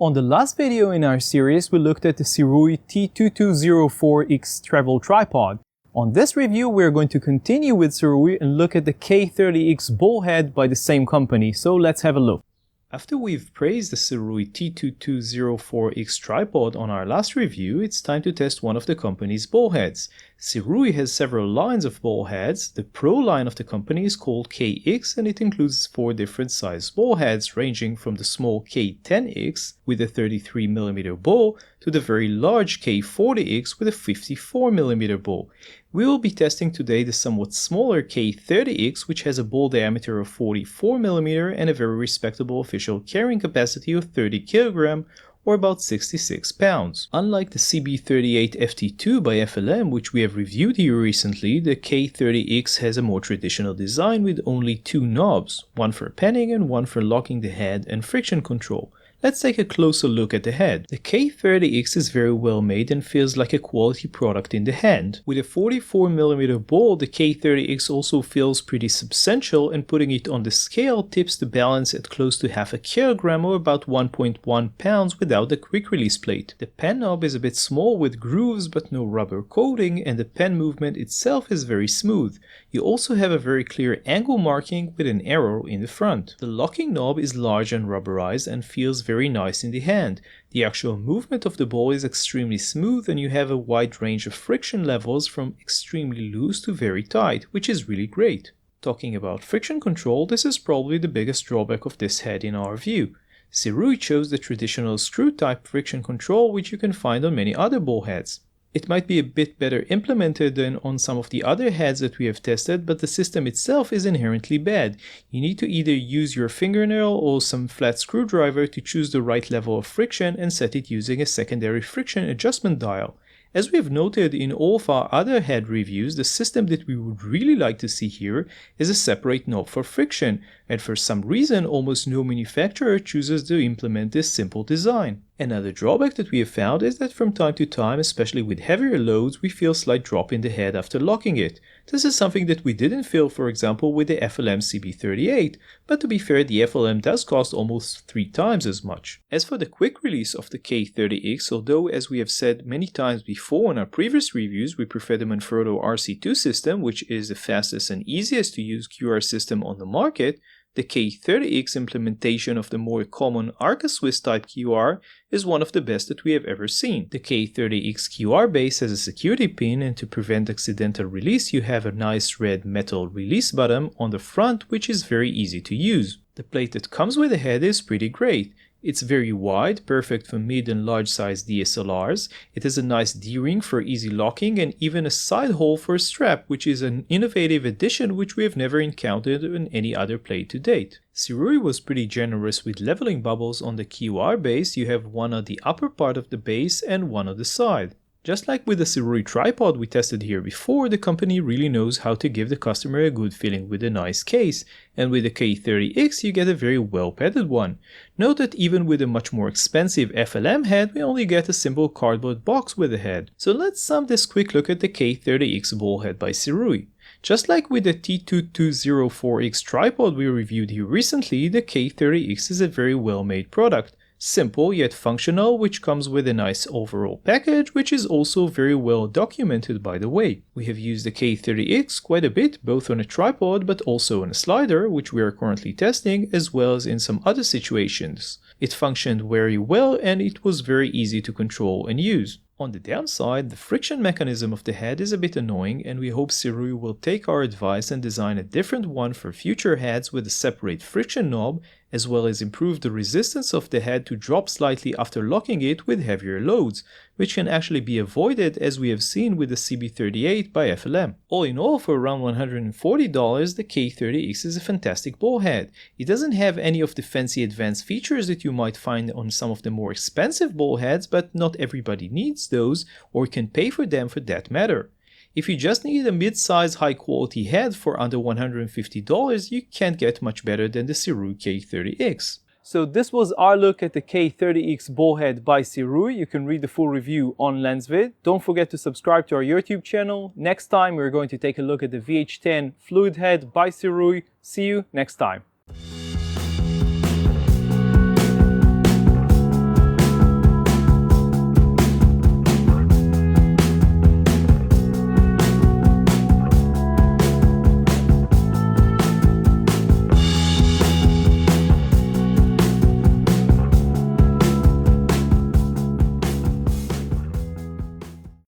On the last video in our series, we looked at the Sirui T2204X travel tripod. On this review, we're going to continue with Sirui and look at the K-30X Ballhead by the same company, so let's have a look. After we've praised the Sirui T2204X tripod on our last review, it's time to test one of the company's ballheads. Sirui has several lines of ballheads. The Pro line of the company is called KX and it includes 4 different size ballheads ranging from the small K10X with a 33mm ball to the very large K40X with a 54mm ball. We will be testing today the somewhat smaller K-30X, which has a ball diameter of 44mm and a very respectable official carrying capacity of 30 kg or about 66 pounds. Unlike the CB-38FT II by FLM, which we have reviewed here recently, the K-30X has a more traditional design with only 2 knobs, one for panning and one for locking the head and friction control. Let's take a closer look at the head. The K-30X is very well made and feels like a quality product in the hand. With a 44mm ball, the K-30X also feels pretty substantial, and putting it on the scale tips the balance at close to half a kilogram or about 1.1 pounds without the quick release plate. The pen knob is a bit small with grooves but no rubber coating, and the pen movement itself is very smooth. You also have a very clear angle marking with an arrow in the front. The locking knob is large and rubberized and feels very nice in the hand. The actual movement of the ball is extremely smooth and you have a wide range of friction levels from extremely loose to very tight, which is really great. Talking about friction control, this is probably the biggest drawback of this head in our view. Sirui chose the traditional screw type friction control, which you can find on many other ball heads. It might be a bit better implemented than on some of the other heads that we have tested, but the system itself is inherently bad. You need to either use your fingernail or some flat screwdriver to choose the right level of friction and set it using a secondary friction adjustment dial. As we have noted in all of our other head reviews, the system that we would really like to see here is a separate knob for friction, and for some reason almost no manufacturer chooses to implement this simple design. Another drawback that we have found is that from time to time, especially with heavier loads, we feel a slight drop in the head after locking it. This is something that we didn't feel, for example, with the FLM CB-38, but to be fair, the FLM does cost almost 3 times as much. As for the quick release of the K-30X, although as we have said many times before in our previous reviews, we prefer the Manfrotto RC2 system, which is the fastest and easiest to use QR system on the market, the K-30X implementation of the more common Arca Swiss type QR is one of the best that we have ever seen. The K-30X QR base has a security pin, and to prevent accidental release you have a nice red metal release button on the front, which is very easy to use. The plate that comes with the head is pretty great. It's very wide, perfect for mid and large size DSLRs. It has a nice D-ring for easy locking and even a side hole for a strap, which is an innovative addition which we have never encountered in any other plate to date. Sirui was pretty generous with leveling bubbles on the QR base. You have one on the upper part of the base and one on the side. Just like with the Sirui tripod we tested here before, the company really knows how to give the customer a good feeling with a nice case, and with the K-30X you get a very well padded one. Note that even with a much more expensive FLM head, we only get a simple cardboard box with the head. So let's sum this quick look at the K-30X Ballhead by Sirui. Just like with the T2204X tripod we reviewed here recently, the K-30X is a very well made product. Simple yet functional, which comes with a nice overall package, which is also very well documented by the way. We have used the K-30X quite a bit, both on a tripod but also on a slider, which we are currently testing, as well as in some other situations. It functioned very well and it was very easy to control and use. On the downside, the friction mechanism of the head is a bit annoying, and we hope Sirui will take our advice and design a different one for future heads with a separate friction knob, as well as improve the resistance of the head to drop slightly after locking it with heavier loads, which can actually be avoided as we have seen with the CB-38 by FLM. All in all, for around $140, the K-30X is a fantastic ball head. It doesn't have any of the fancy advanced features that you might find on some of the more expensive ball heads, but not everybody needs those or can pay for them for that matter. If you just need a mid-size high-quality head for under $150, you can't get much better than the Sirui K-30X. So this was our look at the K-30X Ballhead by Sirui. You can read the full review on Lensvid. Don't forget to subscribe to our YouTube channel. Next time we're going to take a look at the VH10 Fluid Head by Sirui. See you next time.